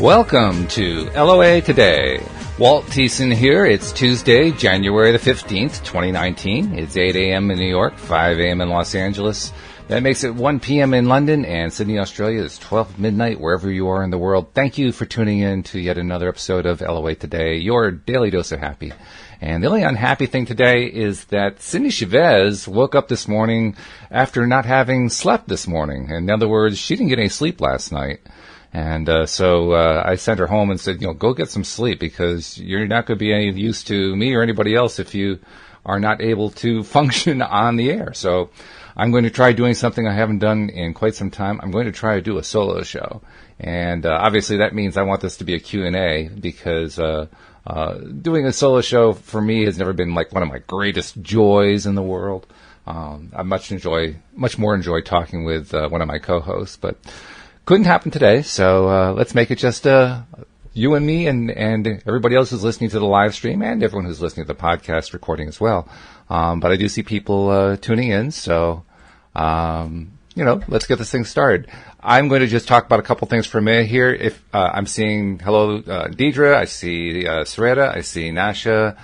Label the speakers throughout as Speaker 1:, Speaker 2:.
Speaker 1: Welcome to LOA Today. Walt Thiessen here. It's Tuesday, January the 15th, 2019. It's 8 a.m. in New York, 5 a.m. in Los Angeles. That makes it 1 p.m. in London, and Sydney, Australia is 12 midnight wherever you are in the world. Thank you for tuning in to yet another episode of LOA Today, your daily dose of happy. And the only unhappy thing today is that Cindie Chavez woke up this morning after not having slept this morning. In other words, she didn't get any sleep last night. And so I sent her home and said, go get some sleep because you're not going to be any use to me or anybody else if you are not able to function on the air. So I'm going to try doing something I haven't done in quite some time. I'm going to try to do a solo show. And obviously that means I want this to be a Q&A because doing a solo show for me has never been like one of my greatest joys in the world. I much more enjoy talking with one of my co-hosts, but couldn't happen today, so let's make it just you and me and everybody else who's listening to the live stream and everyone who's listening to the podcast recording as well. But I do see people tuning in, so let's get this thing started. I'm going to just talk about a couple things for a minute here. If I'm seeing hello Deidre, I see Sarita, I see Nasha.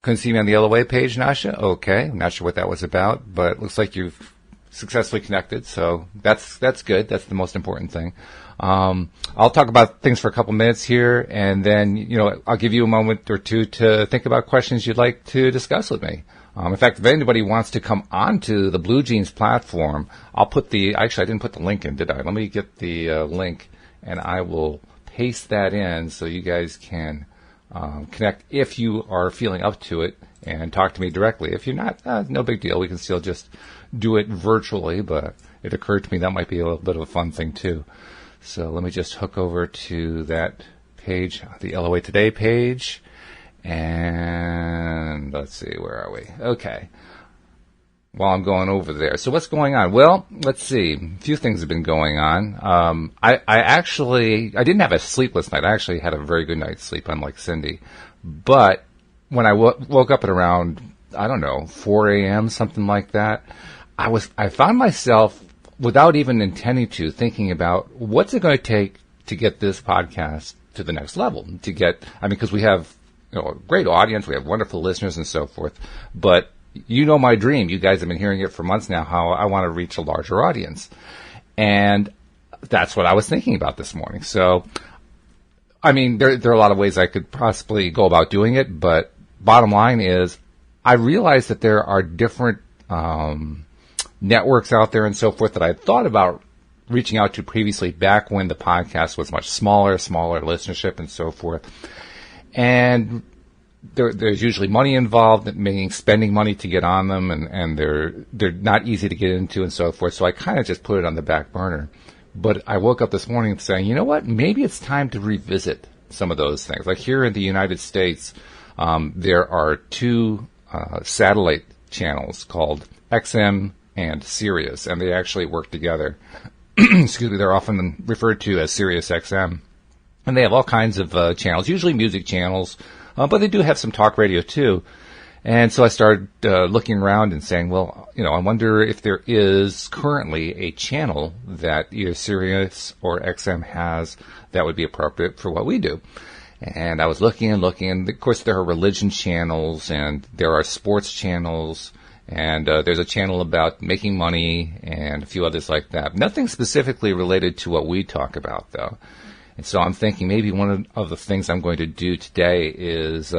Speaker 1: Couldn't see me on the LOA page, Nasha. Okay, I'm not sure what that was about, but it looks like you've successfully connected, so that's good. That's the most important thing. I'll talk about things for a couple minutes here, and then I'll give you a moment or two to think about questions you'd like to discuss with me. In fact, if anybody wants to come onto the Blue Jeans platform, I'll put actually I didn't put the link in, did I? Let me get the link, and I will paste that in so you guys can connect if you are feeling up to it and talk to me directly. If you're not, no big deal. We can still just do it virtually, but it occurred to me that might be a little bit of a fun thing too. So let me just hook over to that page, the LOA Today page, and let's see, where are we? Okay. While I'm going over there. So what's going on? Well, let's see. A few things have been going on. I didn't have a sleepless night. I actually had a very good night's sleep, unlike Cindie. But when I woke up at around, 4 a.m., something like that, I found myself, without even intending to, thinking about what's it going to take to get this podcast to the next level. Because we have a great audience, we have wonderful listeners and so forth, but my dream. You guys have been hearing it for months now, how I want to reach a larger audience. And that's what I was thinking about this morning. So, there are a lot of ways I could possibly go about doing it, but bottom line is I realized that there are different networks out there and so forth that I had thought about reaching out to previously, back when the podcast was much smaller listenership and so forth. And there's usually money involved, meaning spending money to get on them, and they're not easy to get into and so forth. So I kind of just put it on the back burner. But I woke up this morning saying, you know what? Maybe it's time to revisit some of those things. Like here in the United States, there are two satellite channels called XM and Sirius, and they actually work together. Excuse me, they're often referred to as Sirius XM. And they have all kinds of channels, usually music channels, but they do have some talk radio too. And so I started looking around and saying, well, I wonder if there is currently a channel that either Sirius or XM has that would be appropriate for what we do. And I was looking, and of course there are religion channels, and there are sports channels, and there's a channel about making money, and a few others like that. Nothing specifically related to what we talk about, though. And so I'm thinking maybe one of the things I'm going to do today is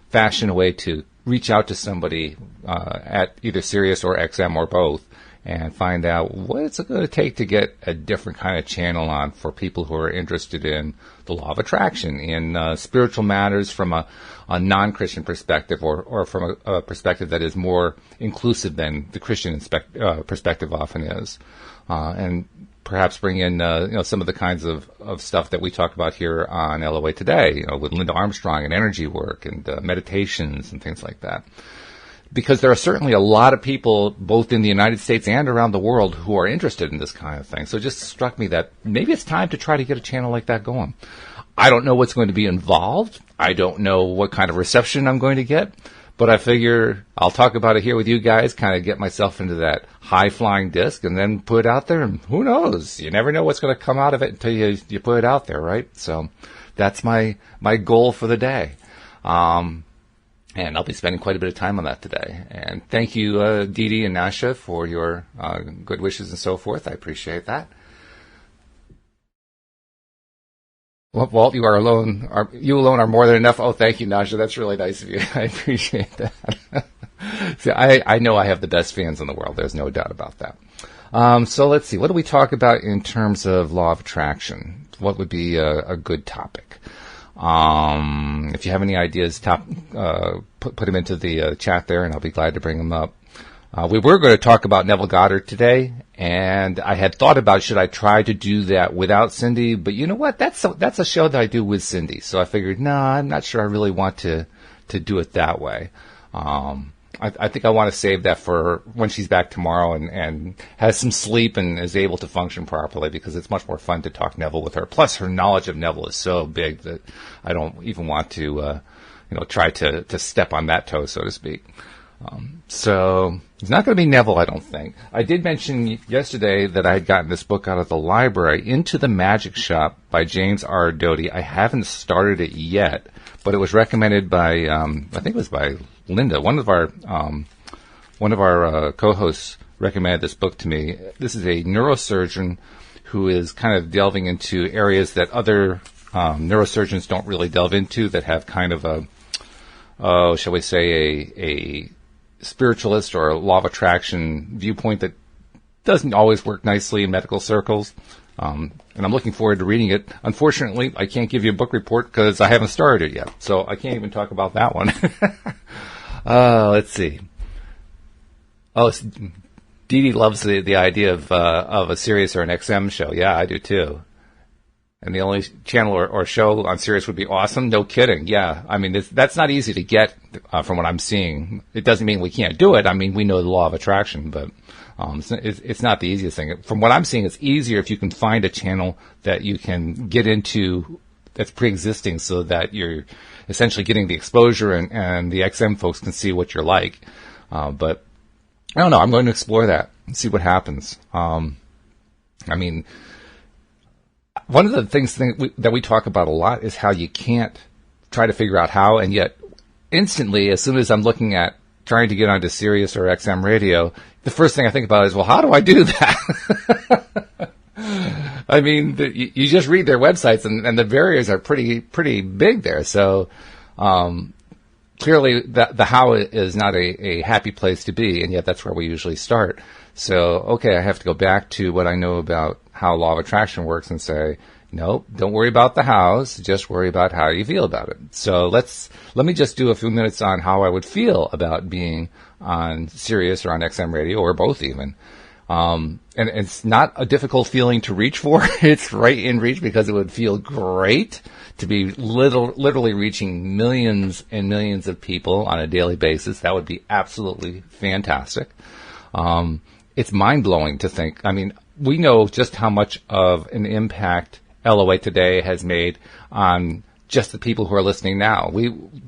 Speaker 1: fashion a way to reach out to somebody at either Sirius or XM or both, and find out what it's going to take to get a different kind of channel on for people who are interested in the law of attraction, in spiritual matters from a non-Christian perspective, or from a perspective that is more inclusive than the Christian perspective often is, and perhaps bring in some of the kinds of stuff that we talk about here on LOA Today, with Linda Armstrong and energy work and meditations and things like that. Because there are certainly a lot of people, both in the United States and around the world, who are interested in this kind of thing. So it just struck me that maybe it's time to try to get a channel like that going. I don't know what's going to be involved. I don't know what kind of reception I'm going to get. But I figure I'll talk about it here with you guys, kind of get myself into that high-flying disc, and then put it out there, and who knows? You never know what's going to come out of it until you put it out there, right? So that's my goal for the day. And I'll be spending quite a bit of time on that today. And thank you, Dee Dee and Nasha, for your good wishes and so forth. I appreciate that. Well, Walt, you are alone. You alone are more than enough. Oh, thank you, Nasha. That's really nice of you. I appreciate that. See, I know I have the best fans in the world. There's no doubt about that. So let's see. What do we talk about in terms of law of attraction? What would be a good topic? If you have any ideas, put them into the chat there, and I'll be glad to bring them up. We were going to talk about Neville Goddard today, and I had thought about should I try to do that without Cindie, but you know what? That's a show that I do with Cindie, so I figured, no, I'm not sure I really want to do it that way. I think I want to save that for when she's back tomorrow and has some sleep and is able to function properly, because it's much more fun to talk Neville with her. Plus, her knowledge of Neville is so big that I don't even want to, try to step on that toe, so to speak. So it's not going to be Neville, I don't think. I did mention yesterday that I had gotten this book out of the library, Into the Magic Shop by James R. Doty. I haven't started it yet, but it was recommended by, I think it was by Linda, one of our co-hosts recommended this book to me. This is a neurosurgeon who is kind of delving into areas that other neurosurgeons don't really delve into, that have kind of shall we say, a spiritualist or a law of attraction viewpoint that doesn't always work nicely in medical circles. And I'm looking forward to reading it. Unfortunately, I can't give you a book report because I haven't started it yet, so I can't even talk about that one. Let's see. Oh, Dee Dee loves the idea of a Sirius or an XM show. Yeah, I do too. And the only channel or show on Sirius would be awesome. No kidding. Yeah, I mean that's not easy to get from what I'm seeing. It doesn't mean we can't do it. I mean, we know the law of attraction, but it's not the easiest thing. From what I'm seeing, it's easier if you can find a channel that you can get into that's pre-existing, so that you're essentially getting the exposure and the XM folks can see what you're like. But I don't know. I'm going to explore that and see what happens. I mean, one of the things that we talk about a lot is how you can't try to figure out how, and yet instantly, as soon as I'm looking at trying to get onto Sirius or XM radio, the first thing I think about is, well, how do I do that? I mean, you just read their websites, and the barriers are pretty big there. So clearly, the how is not a happy place to be, and yet that's where we usually start. So, okay, I have to go back to what I know about how law of attraction works and say, nope, don't worry about the hows, just worry about how you feel about it. So let me just do a few minutes on how I would feel about being on Sirius or on XM radio, or both even. And it's not a difficult feeling to reach for. It's right in reach, because it would feel great to be literally reaching millions and millions of people on a daily basis. That would be absolutely fantastic. It's mind-blowing to think. I mean, we know just how much of an impact LOA Today has made on just the people who are listening now.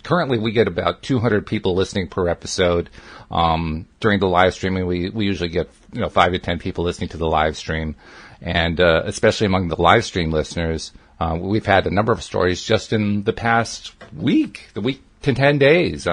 Speaker 1: Currently we get about 200 people listening per episode. During the live streaming, we usually get 5 to 10 people listening to the live stream, and especially among the live stream listeners, we've had a number of stories just in the past week to 10 days.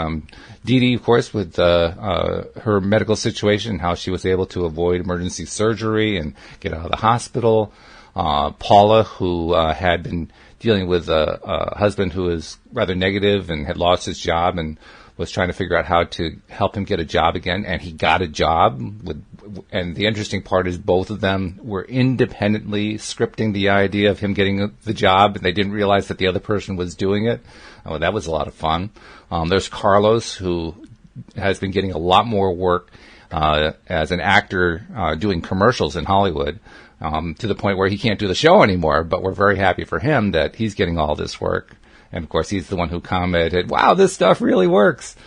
Speaker 1: Dee Dee, of course, with her medical situation, how she was able to avoid emergency surgery and get out of the hospital. Paula, who had been dealing with a husband who was rather negative and had lost his job and was trying to figure out how to help him get a job again, and he got a job. And the interesting part is both of them were independently scripting the idea of him getting the job, and they didn't realize that the other person was doing it. Oh, that was a lot of fun. There's Carlos, who has been getting a lot more work as an actor doing commercials in Hollywood, to the point where he can't do the show anymore, but we're very happy for him that he's getting all this work. And, of course, he's the one who commented, wow, this stuff really works.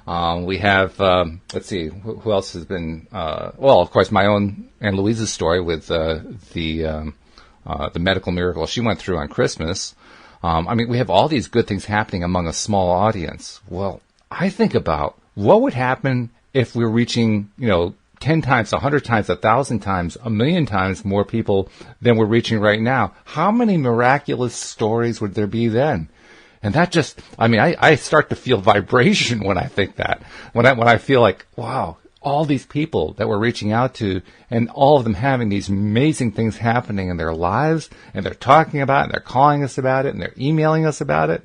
Speaker 1: We have, let's see, who else has been, well, of course, my own and Louise's story with the medical miracle she went through on Christmas. I mean, we have all these good things happening among a small audience. Well, I think about what would happen if we're reaching, 10 times, 100 times, 1,000 times, 1,000,000 times more people than we're reaching right now? How many miraculous stories would there be then? And that just, I start to feel vibration when I think that. When I feel like, wow, all these people that we're reaching out to, and all of them having these amazing things happening in their lives, and they're talking about it, and they're calling us about it, and they're emailing us about it.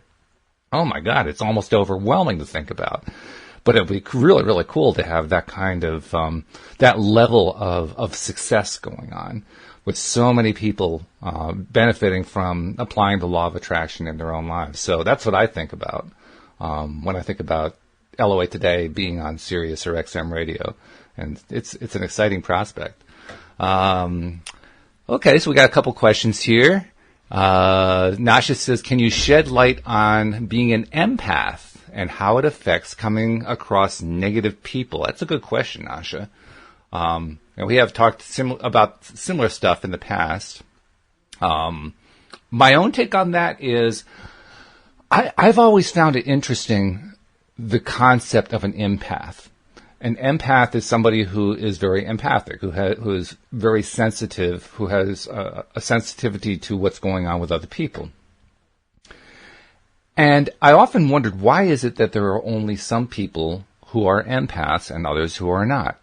Speaker 1: Oh my God, it's almost overwhelming to think about. But it would be really, really cool to have that kind of, that level of success going on, with so many people benefiting from applying the law of attraction in their own lives. So that's what I think about when I think about LOA Today being on Sirius or XM radio. And it's an exciting prospect. Okay, so we got a couple questions here. Nasha says, can you shed light on being an empath and how it affects coming across negative people? That's a good question, Nasha. And we have talked about similar stuff in the past. My own take on that is I've always found it interesting, the concept of an empath. An empath is somebody who is very empathic, who is very sensitive, who has a sensitivity to what's going on with other people. And I often wondered, why is it that there are only some people who are empaths and others who are not?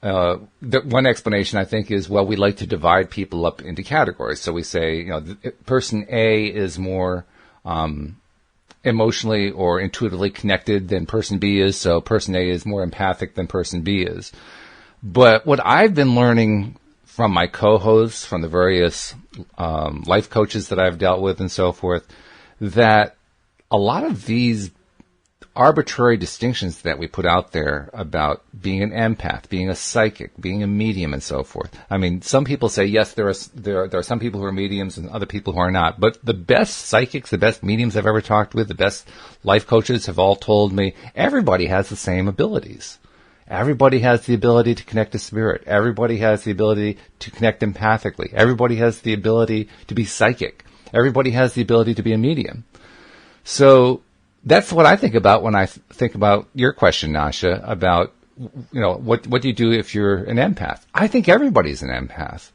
Speaker 1: One explanation, I think, is, well, we like to divide people up into categories. So we say, person A is more emotionally or intuitively connected than person B is, so person A is more empathic than person B is. But what I've been learning from my co-hosts, from the various life coaches that I've dealt with and so forth, that a lot of these arbitrary distinctions that we put out there about being an empath, being a psychic, being a medium, and so forth. Some people say, yes, there are some people who are mediums and other people who are not. But the best psychics, the best mediums I've ever talked with, the best life coaches have all told me everybody has the same abilities. Everybody has the ability to connect to spirit. Everybody has the ability to connect empathically. Everybody has the ability to be psychic. Everybody has the ability to be a medium. So that's what I think about when I think about your question, Nasha, about, what do you do if you're an empath? I think everybody's an empath.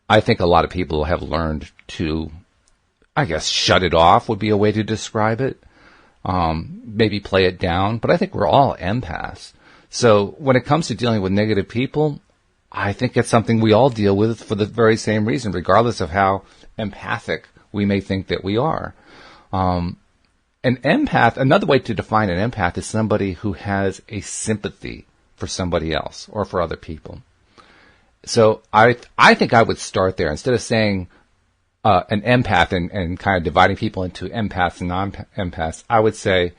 Speaker 1: I think a lot of people have learned to, I guess, shut it off would be a way to describe it. Maybe play it down, but I think we're all empaths. So when it comes to dealing with negative people, I think it's something we all deal with for the very same reason, regardless of how empathic we may think that we are. An empath, another way to define an empath is somebody who has a sympathy for somebody else or for other people. So I think I would start there. Instead of saying an empath and kind of dividing people into empaths and non-empaths, I would say,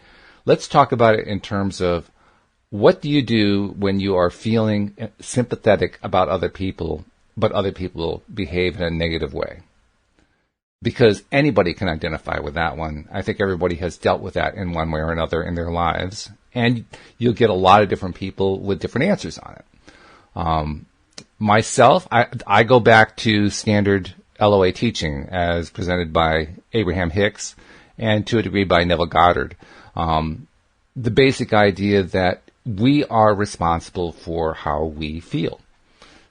Speaker 1: let's talk about it in terms of, what do you do when you are feeling sympathetic about other people, but other people behave in a negative way? Because anybody can identify with that one. I think everybody has dealt with that in one way or another in their lives. And you'll get a lot of different people with different answers on it. Myself, I go back to standard LOA teaching as presented by Abraham Hicks and to a degree by Neville Goddard. The basic idea that we are responsible for how we feel.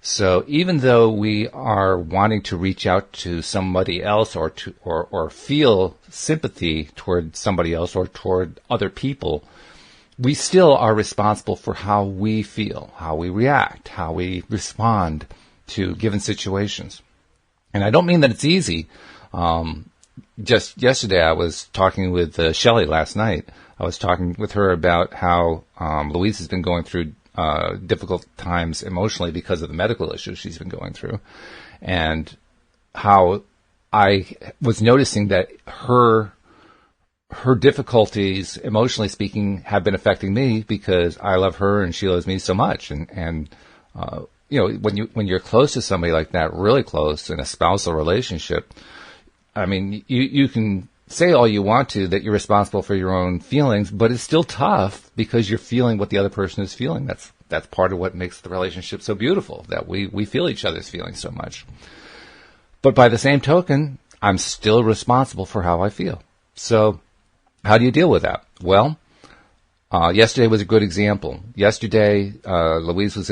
Speaker 1: So even though we are wanting to reach out to somebody else or feel sympathy toward somebody else or toward other people, we still are responsible for how we feel, how we react, how we respond to given situations. And I don't mean that it's easy. Just yesterday I was talking with Shelley last night. I was talking with her about how Louise has been going through difficult times emotionally because of the medical issues she's been going through, and how I was noticing that her difficulties, emotionally speaking, have been affecting me because I love her and she loves me so much. And when you're close to somebody like that, really close in a spousal relationship, you can say all you want to that you're responsible for your own feelings, but it's still tough because you're feeling what the other person is feeling. That's part of what makes the relationship so beautiful, that we feel each other's feelings so much. But by the same token, I'm still responsible for how I feel. So how do you deal with that? Well, Yesterday was a good example. Yesterday, Louise was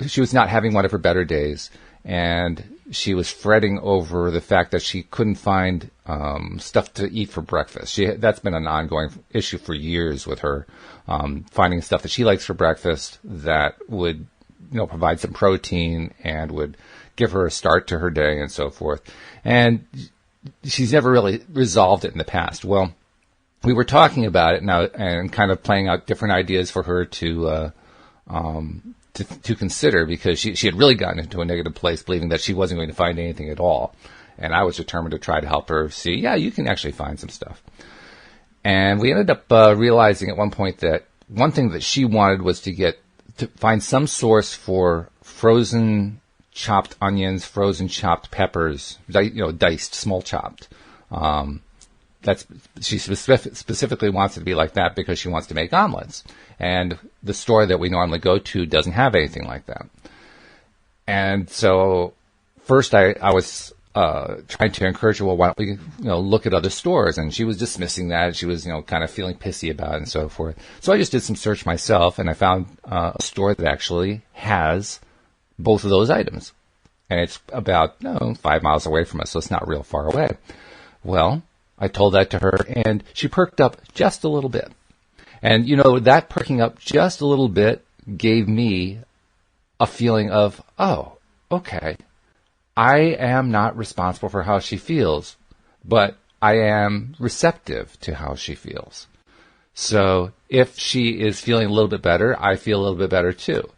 Speaker 1: she was not having one of her better days, and she was fretting over the fact that she couldn't find stuff to eat for breakfast. That's been an ongoing issue for years with her, finding stuff that she likes for breakfast that would, provide some protein and would give her a start to her day and so forth. And she's never really resolved it in the past. Well, we were talking about it now and kind of playing out different ideas for her to consider, because she had really gotten into a negative place, believing that she wasn't going to find anything at all. And I was determined to try to help her see, you can actually find some stuff. And we ended up realizing at one point that one thing that she wanted was to find some source for frozen chopped onions, frozen chopped peppers, diced, small chopped. She specifically wants it to be like that because she wants to make omelets. And the store that we normally go to doesn't have anything like that. And so first I was trying to encourage her, well, why don't we look at other stores? And she was dismissing that. She was kind of feeling pissy about it and so forth. So I just did some search myself, and I found a store that actually has both of those items. And it's about 5 miles away from us, so it's not real far away. Well, I told that to her, and she perked up just a little bit. And, that perking up just a little bit gave me a feeling of, oh, okay, I am not responsible for how she feels, but I am receptive to how she feels. So if she is feeling a little bit better, I feel a little bit better too.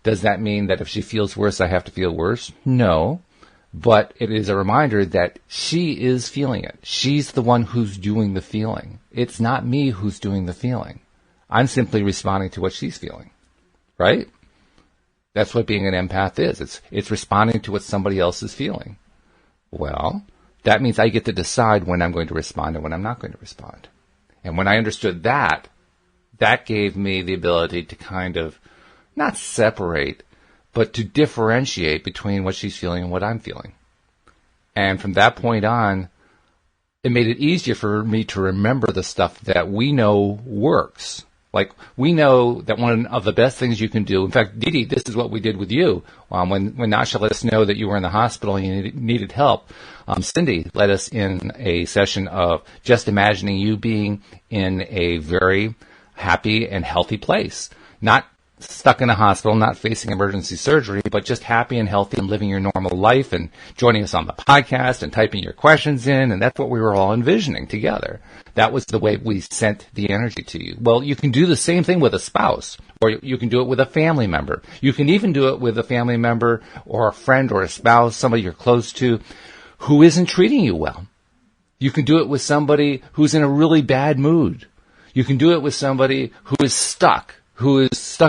Speaker 1: Does that mean that if she feels worse, I have to feel worse? No. But it is a reminder that she is feeling it. She's the one who's doing the feeling. It's not me who's doing the feeling. I'm simply responding to what she's feeling. Right? That's what being an empath is. It's responding to what somebody else is feeling. Well, that means I get to decide when I'm going to respond and when I'm not going to respond. And when I understood that gave me the ability to kind of not separate, but to differentiate between what she's feeling and what I'm feeling. And from that point on, it made it easier for me to remember the stuff that we know works. Like, we know that one of the best things you can do, in fact, Didi, this is what we did with you. When Nasha let us know that you were in the hospital and you needed help, Cindie led us in a session of just imagining you being in a very happy and healthy place. Not stuck in a hospital, not facing emergency surgery, but just happy and healthy and living your normal life and joining us on the podcast and typing your questions in. And that's what we were all envisioning together. That was the way we sent the energy to you. Well, you can do the same thing with a spouse, or you can do it with a family member. You can even do it with a family member or a friend or a spouse, somebody you're close to, who isn't treating you well. You can do it with somebody who's in a really bad mood. You can do it with somebody who is stuck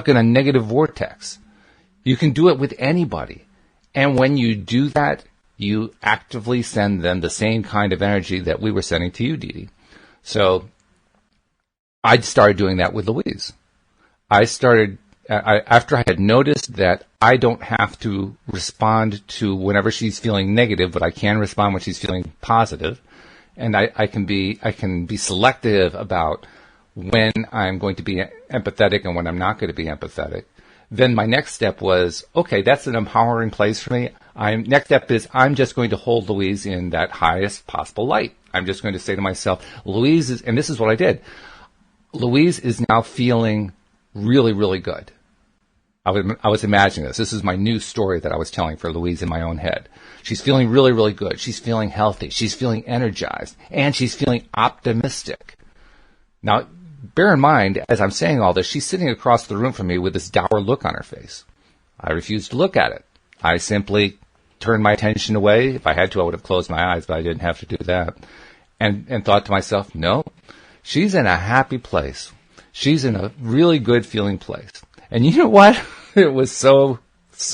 Speaker 1: in a negative vortex. You can do it with anybody. And when you do that, you actively send them the same kind of energy that we were sending to you, Didi. So I started doing that with Louise. After I had noticed that I don't have to respond to whenever she's feeling negative, but I can respond when she's feeling positive. And I can be selective about when I'm going to be empathetic and when I'm not going to be empathetic. Then my next step was, okay, that's an empowering place for me. Next step is I'm just going to hold Louise in that highest possible light. I'm just going to say to myself, Louise is, and this is what I did. Louise is now feeling really, really good. I was imagining this. This is my new story that I was telling for Louise in my own head. She's feeling really, really good. She's feeling healthy. She's feeling energized. And she's feeling optimistic. Now, bear in mind, as I'm saying all this, she's sitting across the room from me with this dour look on her face. I refused to look at it. I simply turned my attention away. If I had to, I would have closed my eyes, but I didn't have to do that. And thought to myself, no, she's in a happy place. She's in a really good feeling place. And you know what? It was so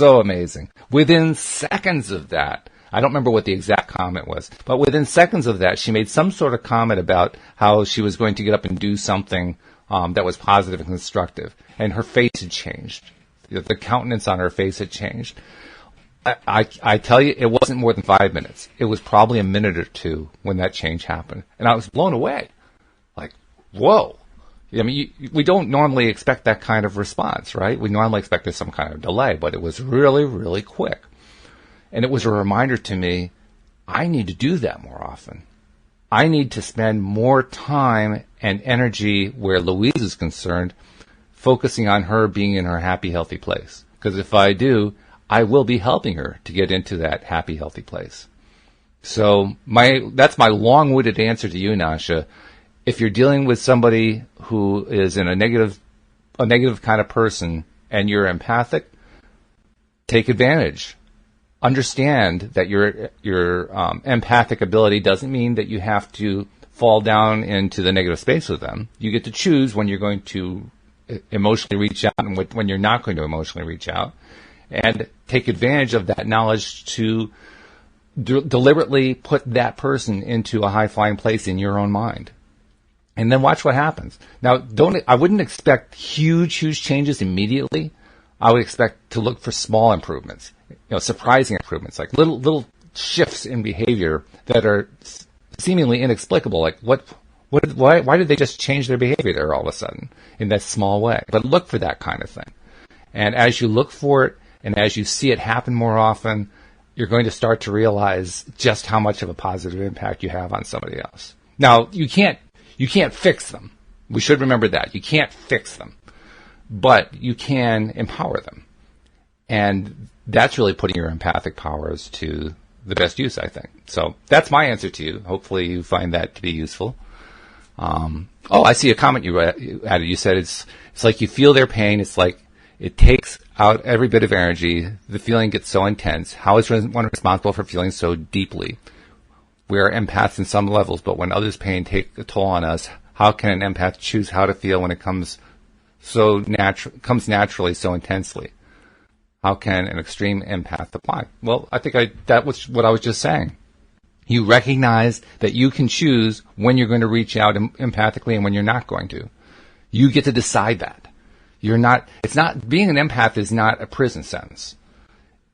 Speaker 1: amazing. Within seconds of that, I don't remember what the exact comment was, but within seconds of that, she made some sort of comment about how she was going to get up and do something that was positive and constructive. And her face had changed. The countenance on her face had changed. I tell you, it wasn't more than 5 minutes. It was probably a minute or two when that change happened. And I was blown away. Like, whoa, I mean, we don't normally expect that kind of response, right? We normally expect there's some kind of delay, but it was really, really quick. And it was a reminder to me, I need to do that more often. I need to spend more time and energy where Louise is concerned, focusing on her being in her happy, healthy place. Because if I do, I will be helping her to get into that happy, healthy place. So that's my long-winded answer to you, Nasha. If you're dealing with somebody who is in a negative kind of person and you're empathic, take advantage. Understand that your empathic ability doesn't mean that you have to fall down into the negative space with them. You get to choose when you're going to emotionally reach out and when you're not going to emotionally reach out, and take advantage of that knowledge to deliberately put that person into a high-flying place in your own mind. And then watch what happens. Now, I wouldn't expect huge changes immediately. I would expect to look for small improvements, surprising improvements, like little shifts in behavior that are seemingly inexplicable. Like why did they just change their behavior there all of a sudden in that small way? But look for that kind of thing. And as you look for it and as you see it happen more often, you're going to start to realize just how much of a positive impact you have on somebody else. Now, you can't fix them. We should remember that. You can't fix them. But you can empower them. And that's really putting your empathic powers to the best use, I think. So that's my answer to you. Hopefully you find that to be useful. I see a comment you added. You said it's like you feel their pain. It's like it takes out every bit of energy. The feeling gets so intense. How is one responsible for feeling so deeply? We are empaths in some levels, but when others' pain take a toll on us, how can an empath choose how to feel when it comes naturally so intensely? How can an extreme empath apply? Well, I think that was what I was just saying. You recognize that you can choose when you're going to reach out empathically and when you're not going to. You get to decide that. Being an empath is not a prison sentence.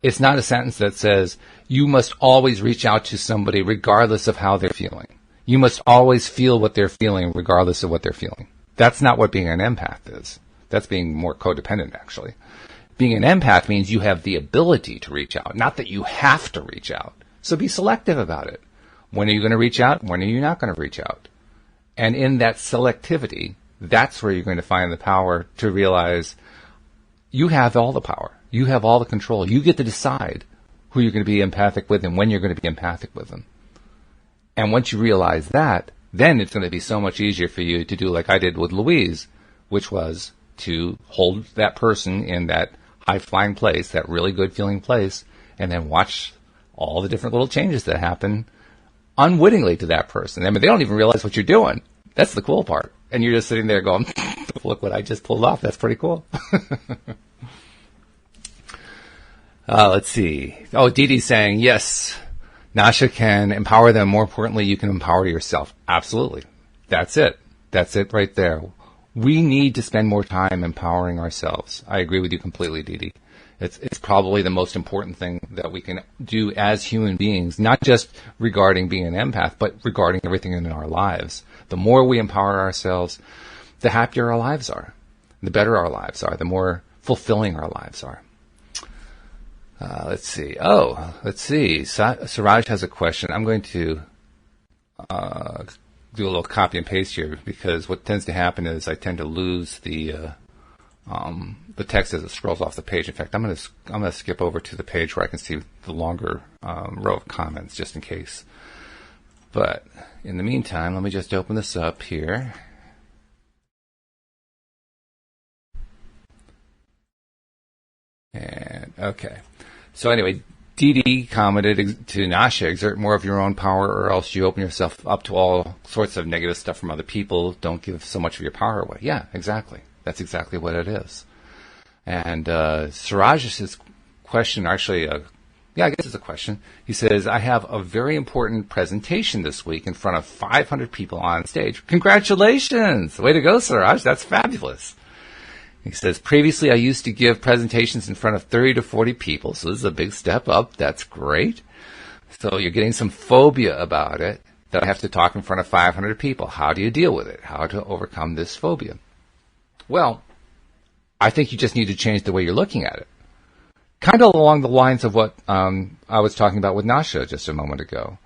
Speaker 1: It's not a sentence that says you must always reach out to somebody regardless of how they're feeling. You must always feel what they're feeling regardless of what they're feeling. That's not what being an empath is. That's being more codependent, actually. Being an empath means you have the ability to reach out, not that you have to reach out. So be selective about it. When are you going to reach out? When are you not going to reach out? And in that selectivity, that's where you're going to find the power to realize you have all the power. You have all the control. You get to decide who you're going to be empathic with and when you're going to be empathic with them. And once you realize that, then it's going to be so much easier for you to do like I did with Louise, which was to hold that person in that high-flying place, that really good-feeling place, and then watch all the different little changes that happen unwittingly to that person. I mean, they don't even realize what you're doing. That's the cool part. And you're just sitting there going, look what I just pulled off. That's pretty cool. Let's see. Oh, Dee Dee's saying, yes, Nasha can empower them. More importantly, you can empower yourself. Absolutely. That's it. That's it right there. We need to spend more time empowering ourselves. I agree with you completely, Dee Dee. It's probably the most important thing that we can do as human beings, not just regarding being an empath, but regarding everything in our lives. The more we empower ourselves, the happier our lives are, the better our lives are, the more fulfilling our lives are. Let's see. Siraj has a question. I'm going to do a little copy and paste here because what tends to happen is I tend to lose the text as it scrolls off the page. In fact, I'm going to skip over to the page where I can see the longer row of comments just in case. But in the meantime, let me just open this up here. And okay. So anyway, Dee Dee commented to Nasha, exert more of your own power or else you open yourself up to all sorts of negative stuff from other people. Don't give so much of your power away. Yeah, exactly. That's exactly what it is. And Siraj's question, actually, I guess it's a question. He says, I have a very important presentation this week in front of 500 people on stage. Congratulations! Way to go, Siraj. That's fabulous. He says, previously I used to give presentations in front of 30 to 40 people, so this is a big step up. That's great. So you're getting some phobia about it, that I have to talk in front of 500 people. How do you deal with it? How to overcome this phobia? Well, I think you just need to change the way you're looking at it. Kind of along the lines of what I was talking about with Nasha just a moment ago.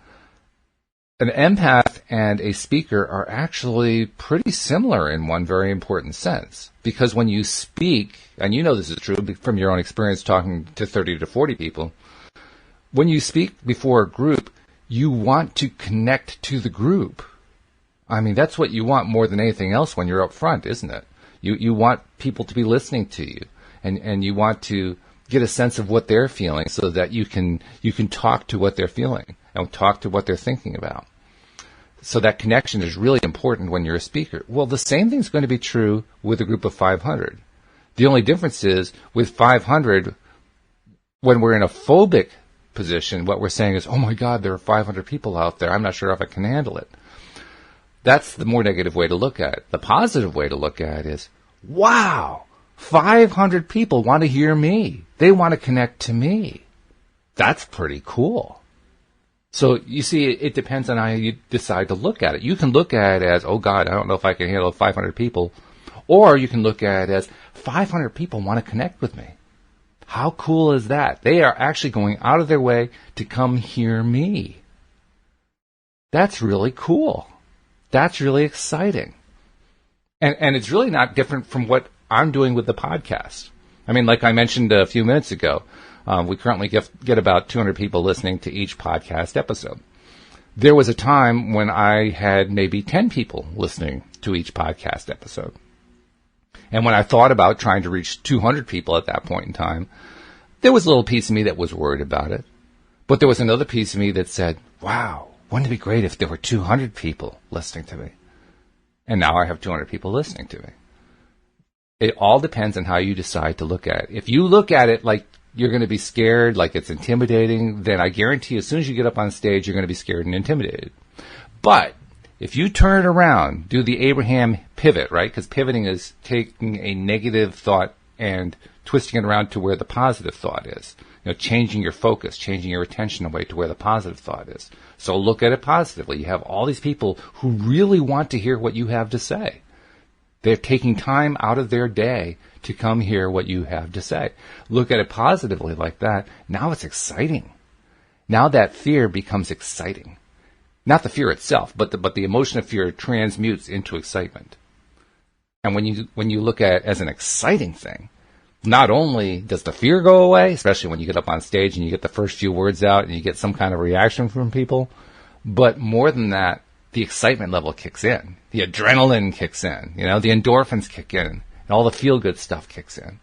Speaker 1: An empath and a speaker are actually pretty similar in one very important sense. Because when you speak, and you know this is true from your own experience talking to 30 to 40 people, when you speak before a group, you want to connect to the group. I mean, that's what you want more than anything else when you're up front, isn't it? You want people to be listening to you, and you want to get a sense of what they're feeling so that you can talk to what they're feeling and talk to what they're thinking about. So that connection is really important when you're a speaker. Well, the same thing's going to be true with a group of 500. The only difference is with 500, when we're in a phobic position, what we're saying is, oh my God, there are 500 people out there. I'm not sure if I can handle it. That's the more negative way to look at it. The positive way to look at it is, wow, 500 people want to hear me. They want to connect to me. That's pretty cool. So you see, it depends on how you decide to look at it. You can look at it as, oh God, I don't know if I can handle 500 people. Or you can look at it as 500 people want to connect with me. How cool is that? They are actually going out of their way to come hear me. That's really cool. That's really exciting. And it's really not different from what I'm doing with the podcast. I mean, like I mentioned a few minutes ago, we currently get about 200 people listening to each podcast episode. There was a time when I had maybe 10 people listening to each podcast episode. And when I thought about trying to reach 200 people at that point in time, there was a little piece of me that was worried about it. But there was another piece of me that said, wow, wouldn't it be great if there were 200 people listening to me? And now I have 200 people listening to me. It all depends on how you decide to look at it. If you look at it like you're going to be scared, like it's intimidating, then I guarantee you, as soon as you get up on stage, you're going to be scared and intimidated. But if you turn it around, do the Abraham pivot, right? Because pivoting is taking a negative thought and twisting it around to where the positive thought is. You know, changing your focus, changing your attention away to where the positive thought is. So look at it positively. You have all these people who really want to hear what you have to say. They're taking time out of their day to come hear what you have to say. Look at it positively like that. Now it's exciting. Now that fear becomes exciting. Not the fear itself, but the emotion of fear transmutes into excitement. And when you look at it as an exciting thing, not only does the fear go away, especially when you get up on stage and you get the first few words out and you get some kind of reaction from people, but more than that, the excitement level kicks in. The adrenaline kicks in. You know, the endorphins kick in. And all the feel-good stuff kicks in.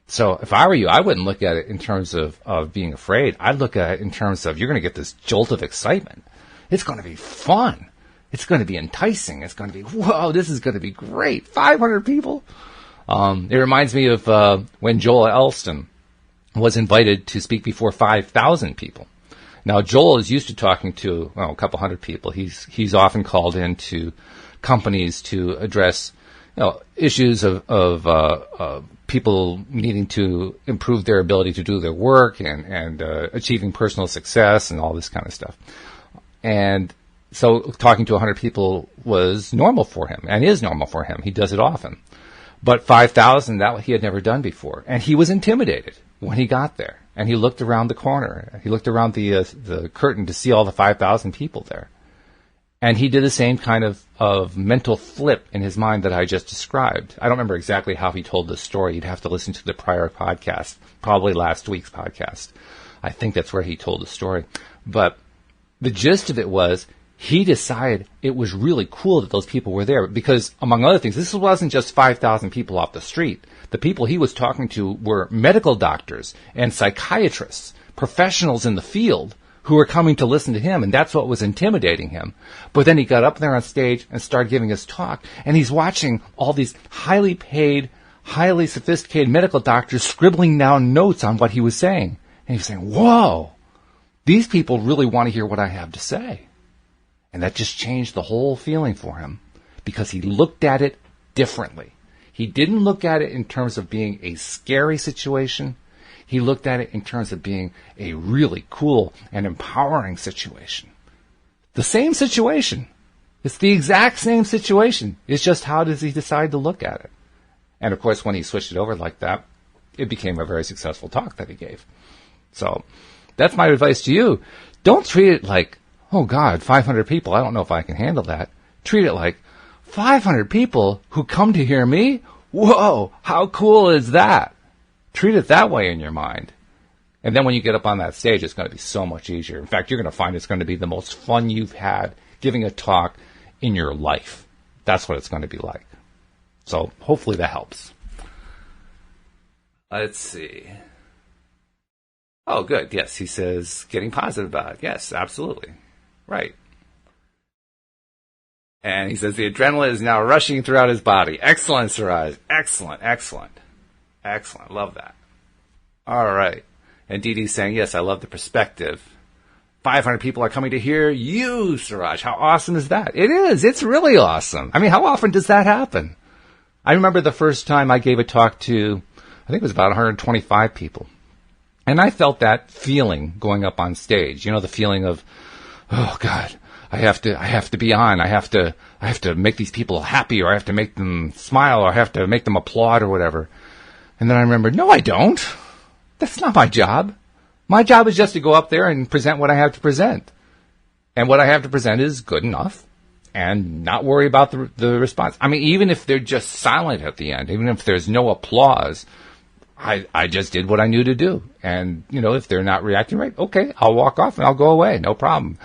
Speaker 1: So if I were you, I wouldn't look at it in terms of being afraid. I'd look at it in terms of you're going to get this jolt of excitement. It's going to be fun. It's going to be enticing. It's going to be, whoa, this is going to be great. 500 people. It reminds me of when Joel Elston was invited to speak before 5,000 people. Now, Joel is used to talking to a couple hundred people. He's often called into companies to address issues of people needing to improve their ability to do their work and achieving personal success and all this kind of stuff. And so talking to 100 people was normal for him and is normal for him. He does it often. But 5,000, that he had never done before. And he was intimidated when he got there. And he looked around the corner. He looked around the curtain to see all the 5,000 people there. And he did the same kind of mental flip in his mind that I just described. I don't remember exactly how he told the story. You'd have to listen to the prior podcast, probably last week's podcast. I think that's where he told the story. But the gist of it was he decided it was really cool that those people were there because, among other things, this wasn't just 5,000 people off the street. The people he was talking to were medical doctors and psychiatrists, professionals in the field who were coming to listen to him, and that's what was intimidating him. But then he got up there on stage and started giving his talk, and he's watching all these highly paid, highly sophisticated medical doctors scribbling down notes on what he was saying. And he was saying, whoa, these people really want to hear what I have to say. And that just changed the whole feeling for him because he looked at it differently. He didn't look at it in terms of being a scary situation. He looked at it in terms of being a really cool and empowering situation. The same situation. It's the exact same situation. It's just how does he decide to look at it? And of course, when he switched it over like that, it became a very successful talk that he gave. So that's my advice to you. Don't treat it like, oh God, 500 people. I don't know if I can handle that. Treat it like 500 people who come to hear me. Whoa, how cool is that? Treat it that way in your mind. And then when you get up on that stage, it's going to be so much easier. In fact, you're going to find it's going to be the most fun you've had giving a talk in your life. That's what it's going to be like. So hopefully that helps. Let's see. Oh, good. Yes, he says getting positive about it. Yes, absolutely. Right. And he says the adrenaline is now rushing throughout his body. Excellent, Siraj. Excellent, excellent. Excellent. Love that. All right. And Dee Dee's saying, yes, I love the perspective. 500 people are coming to hear you, Siraj. How awesome is that? It is. It's really awesome. I mean, how often does that happen? I remember the first time I gave a talk to, I think it was about 125 people. And I felt that feeling going up on stage. You know, the feeling of, oh God, I have to be on. I have to make these people happy, or I have to make them smile, or I have to make them applaud or whatever. And then I remembered, no, I don't. That's not my job. My job is just to go up there and present what I have to present. And what I have to present is good enough, and not worry about the response. I mean, even if they're just silent at the end, even if there's no applause, I just did what I knew to do. And, you know, if they're not reacting right, okay, I'll walk off and I'll go away. No problem.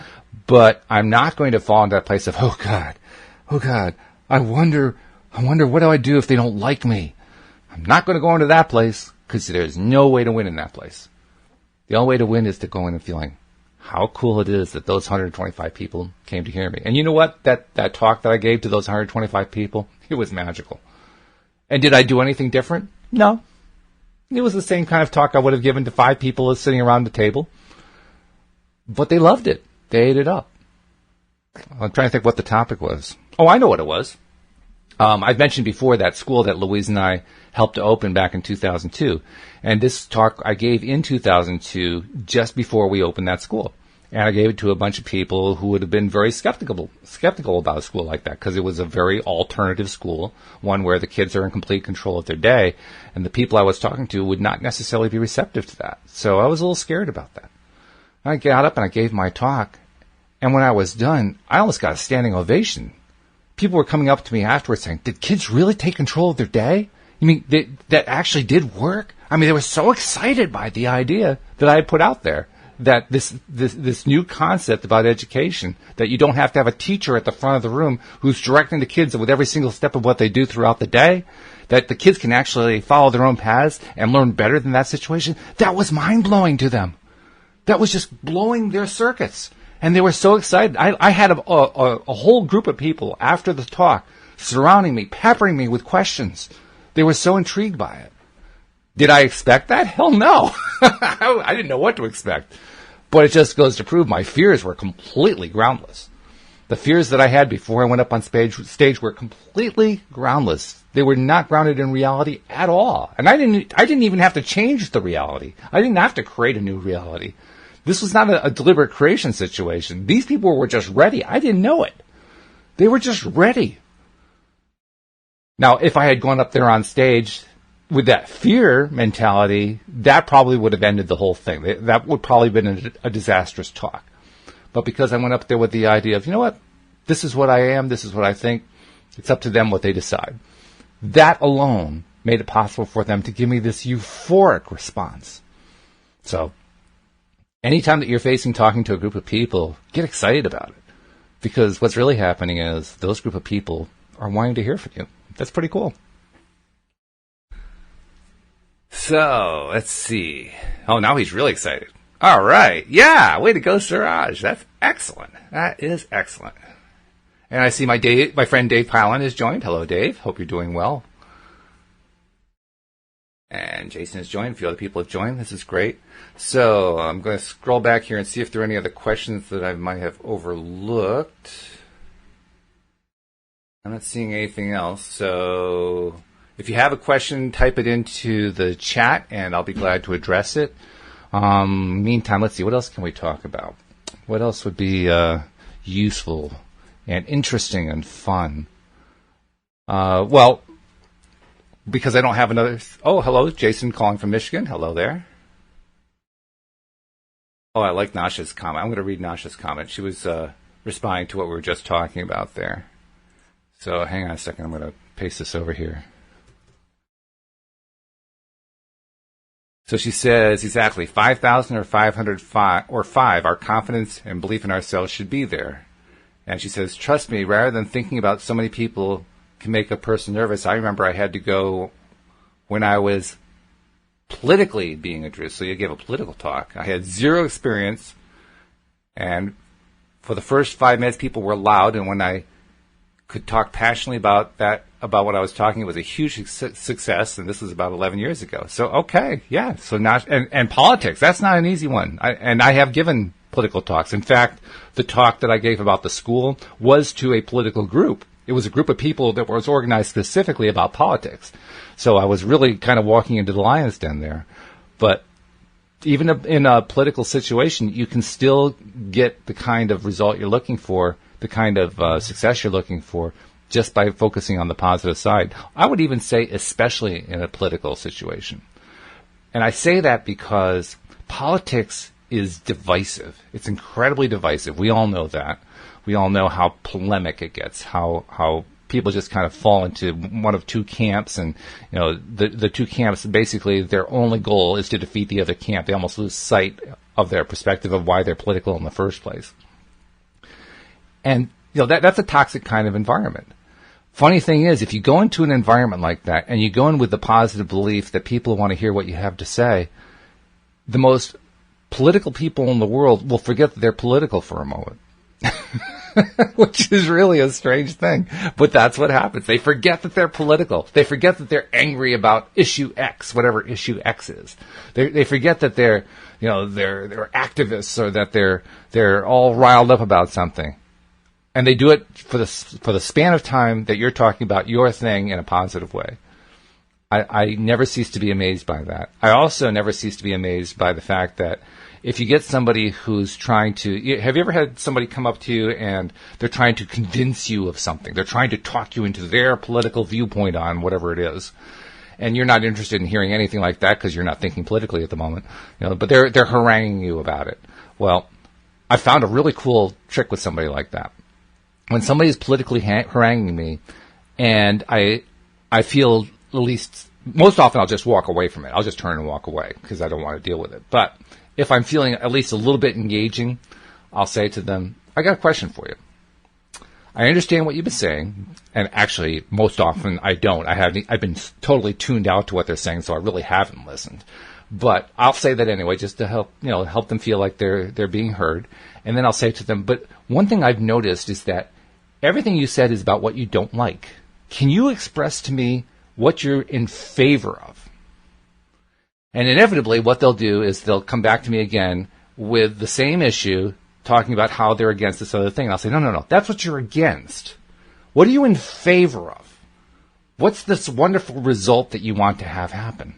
Speaker 1: But I'm not going to fall into that place of, oh God, I wonder what do I do if they don't like me? I'm not going to go into that place, because there's no way to win in that place. The only way to win is to go in and feeling how cool it is that those 125 people came to hear me. And you know what? That talk that I gave to those 125 people, it was magical. And did I do anything different? No. It was the same kind of talk I would have given to 5 people sitting around the table. But they loved it. They ate it up. I'm trying to think what the topic was. Oh, I know what it was. I've mentioned before that school that Louise and I helped to open back in 2002. And this talk I gave in 2002 just before we opened that school. And I gave it to a bunch of people who would have been very skeptical about a school like that, because it was a very alternative school, one where the kids are in complete control of their day, and the people I was talking to would not necessarily be receptive to that. So I was a little scared about that. I got up and I gave my talk, and when I was done, I almost got a standing ovation. People were coming up to me afterwards saying, did kids really take control of their day? You mean that actually did work? I mean, they were so excited by the idea that I had put out there, that this new concept about education, that you don't have to have a teacher at the front of the room who's directing the kids with every single step of what they do throughout the day, that the kids can actually follow their own paths and learn better than that situation. That was mind-blowing to them. That was just blowing their circuits. And they were so excited. I had a whole group of people after the talk surrounding me, peppering me with questions. They were so intrigued by it. Did I expect that? Hell no. I didn't know what to expect. But it just goes to prove my fears were completely groundless. The fears that I had before I went up on stage were completely groundless. They were not grounded in reality at all. And I didn't even have to change the reality. I didn't have to create a new reality. This was not a deliberate creation situation. These people were just ready. I didn't know it. They were just ready. Now, if I had gone up there on stage with that fear mentality, that probably would have ended the whole thing. That would probably have been a disastrous talk. But because I went up there with the idea of, you know what, this is what I am, this is what I think, it's up to them what they decide. That alone made it possible for them to give me this euphoric response. So, anytime that you're talking to a group of people, get excited about it. Because what's really happening is those group of people are wanting to hear from you. That's pretty cool. So, let's see. Oh, now he's really excited. All right. Yeah, way to go, Siraj. That's excellent. That is excellent. And I see my friend Dave Pylan has joined. Hello, Dave. Hope you're doing well. And Jason has joined. A few other people have joined. This is great. So I'm going to scroll back here and see if there are any other questions that I might have overlooked. I'm not seeing anything else. So if you have a question, type it into the chat, and I'll be glad to address it. Meantime, let's see. What else can we talk about? What else would be useful and interesting and fun? Well, because I don't have another. Oh, hello, Jason calling from Michigan. Hello there. Oh, I like Nasha's comment. I'm going to read Nasha's comment. She was responding to what we were just talking about there. So hang on a second. I'm going to paste this over here. So she says, exactly, 5,000 or 505 or 5, our confidence and belief in ourselves should be there. And she says, trust me, rather than thinking about so many people can make a person nervous, I remember I had to go when I was politically being introduced. So you gave a political talk. I had zero experience, and for the first 5 minutes, people were loud, and when I could talk passionately about what I was talking, it was a huge success, and this was about 11 years ago. So, okay, yeah. So not, and politics, that's not an easy one. I have given political talks. In fact, the talk that I gave about the school was to a political group. It was a group of people that was organized specifically about politics. So I was really kind of walking into the lion's den there. But even in a political situation, you can still get the kind of result you're looking for, the kind of success you're looking for, just by focusing on the positive side. I would even say especially in a political situation. And I say that because politics is divisive. It's incredibly divisive. We all know that. We all know how polemic it gets, how people just kind of fall into one of two camps, and the two camps, basically their only goal is to defeat the other camp. They almost lose sight of their perspective of why they're political in the first place. And that's a toxic kind of environment. Funny thing is, if you go into an environment like that and you go in with the positive belief that people want to hear what you have to say, the most political people in the world will forget that they're political for a moment. Which is really a strange thing. But that's what happens. They forget that they're political. They forget that they're angry about issue X, whatever issue X is. They forget that they're activists, or that they're all riled up about something. And they do it for the span of time that you're talking about your thing in a positive way. I never cease to be amazed by that. I also never cease to be amazed by the fact that if you get somebody who's trying to... Have you ever had somebody come up to you and they're trying to convince you of something? They're trying to talk you into their political viewpoint on whatever it is. And you're not interested in hearing anything like that because you're not thinking politically at the moment. But they're haranguing you about it. Well, I found a really cool trick with somebody like that. When somebody is politically haranguing me, and I feel, at least, most often I'll just walk away from it. I'll just turn and walk away because I don't want to deal with it. But if I'm feeling at least a little bit engaging, I'll say to them, I got a question for you. I understand what you've been saying, and actually, most often I don't. I've been totally tuned out to what they're saying, so I really haven't listened. But I'll say that anyway, just to help them feel like they're being heard. And then I'll say to them, but one thing I've noticed is that everything you said is about what you don't like. Can you express to me what you're in favor of? And inevitably, what they'll do is they'll come back to me again with the same issue, talking about how they're against this other thing. And I'll say, no, that's what you're against. What are you in favor of? What's this wonderful result that you want to have happen?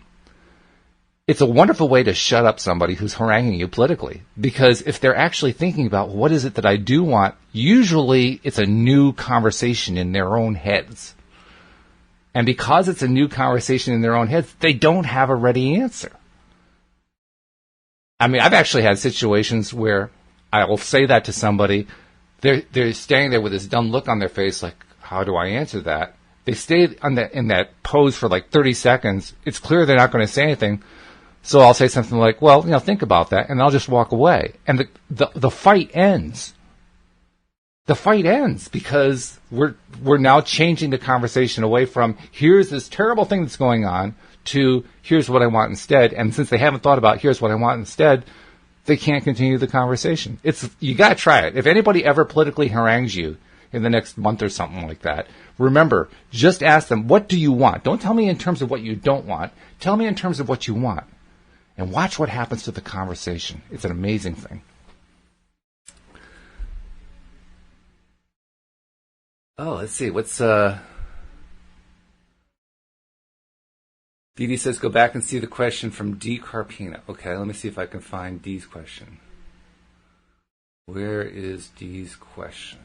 Speaker 1: It's a wonderful way to shut up somebody who's haranguing you politically. Because if they're actually thinking about what is it that I do want, usually it's a new conversation in their own heads. And because it's a new conversation in their own heads, they don't have a ready answer. I mean, I've actually had situations where I will say that to somebody. They're standing there with this dumb look on their face, like, how do I answer that? They stay in that pose for like 30 seconds. It's clear they're not going to say anything. So I'll say something like, well, think about that, and I'll just walk away. And the fight ends. The fight ends because we're now changing the conversation away from here's this terrible thing that's going on to here's what I want instead. And since they haven't thought about here's what I want instead, they can't continue the conversation. You got to try it. If anybody ever politically harangues you in the next month or something like that, remember, just ask them, what do you want? Don't tell me in terms of what you don't want. Tell me in terms of what you want. And watch what happens to the conversation. It's an amazing thing. Oh, let's see. What's Dee says, go back and see the question from D. Carpina. Okay, let me see if I can find Dee's question. Where is Dee's question?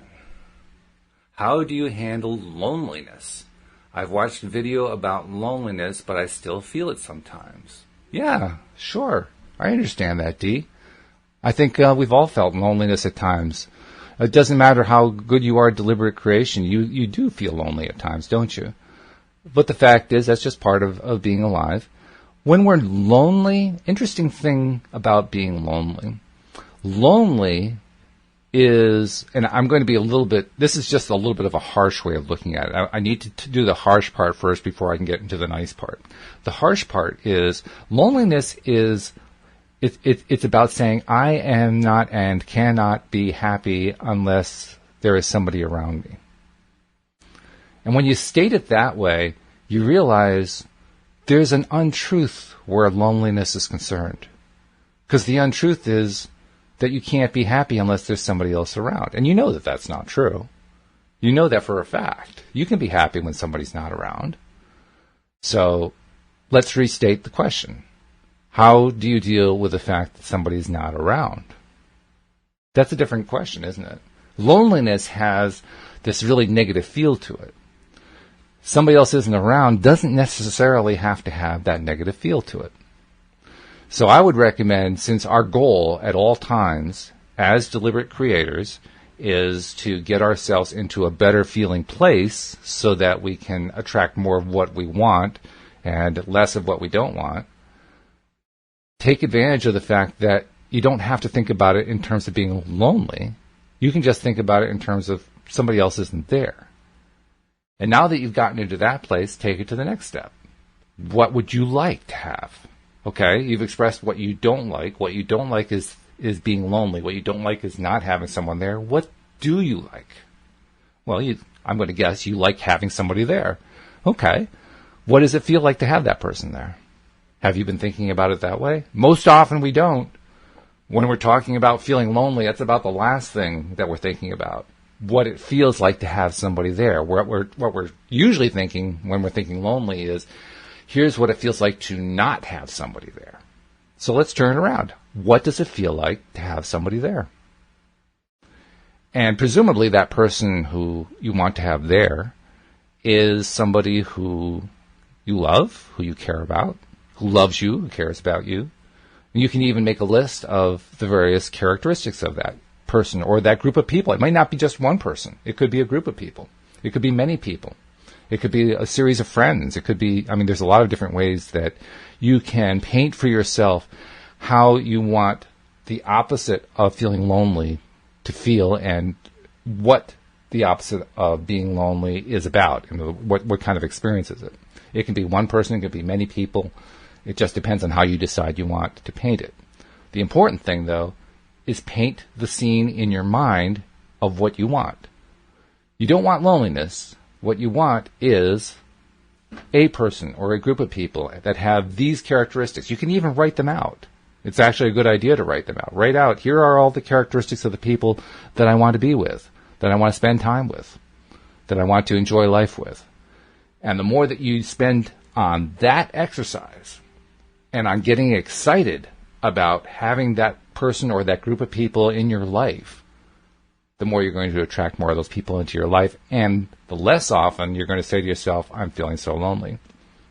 Speaker 1: How do you handle loneliness? I've watched a video about loneliness, but I still feel it sometimes. Yeah, sure. I understand that, Dee. I think we've all felt loneliness at times. It doesn't matter how good you are at deliberate creation. You do feel lonely at times, don't you? But the fact is, that's just part of being alive. When we're lonely, interesting thing about being lonely. Lonely is, and I'm going to be a little bit, this is just a little bit of a harsh way of looking at it. I need to do the harsh part first before I can get into the nice part. The harsh part is, loneliness is, it's about saying, I am not and cannot be happy unless there is somebody around me. And when you state it that way, you realize there's an untruth where loneliness is concerned. Because the untruth is that you can't be happy unless there's somebody else around. And you know that that's not true. You know that for a fact. You can be happy when somebody's not around. So let's restate the question. How do you deal with the fact that somebody's not around? That's a different question, isn't it? Loneliness has this really negative feel to it. Somebody else isn't around doesn't necessarily have to have that negative feel to it. So I would recommend, since our goal at all times as deliberate creators is to get ourselves into a better feeling place so that we can attract more of what we want and less of what we don't want, take advantage of the fact that you don't have to think about it in terms of being lonely. You can just think about it in terms of somebody else isn't there. And now that you've gotten into that place, take it to the next step. What would you like to have? Okay, you've expressed what you don't like. What you don't like is being lonely. What you don't like is not having someone there. What do you like? Well, I'm going to guess you like having somebody there. Okay, what does it feel like to have that person there? Have you been thinking about it that way? Most often we don't. When we're talking about feeling lonely, that's about the last thing that we're thinking about. What it feels like to have somebody there. What we're usually thinking when we're thinking lonely is, here's what it feels like to not have somebody there. So let's turn it around. What does it feel like to have somebody there? And presumably that person who you want to have there is somebody who you love, who you care about, who loves you, who cares about you. And you can even make a list of the various characteristics of that person or that group of people. It might not be just one person. It could be a group of people. It could be many people. It could be a series of friends. It could be, there's a lot of different ways that you can paint for yourself how you want the opposite of feeling lonely to feel and what the opposite of being lonely is about and what kind of experience is it. It can be one person, it can be many people. It just depends on how you decide you want to paint it. The important thing, though, is paint the scene in your mind of what you want. You don't want loneliness. What you want is a person or a group of people that have these characteristics. You can even write them out. It's actually a good idea to write them out. Write out, here are all the characteristics of the people that I want to be with, that I want to spend time with, that I want to enjoy life with. And the more that you spend on that exercise and on getting excited about having that person or that group of people in your life, the more you're going to attract more of those people into your life, and the less often you're going to say to yourself, I'm feeling so lonely.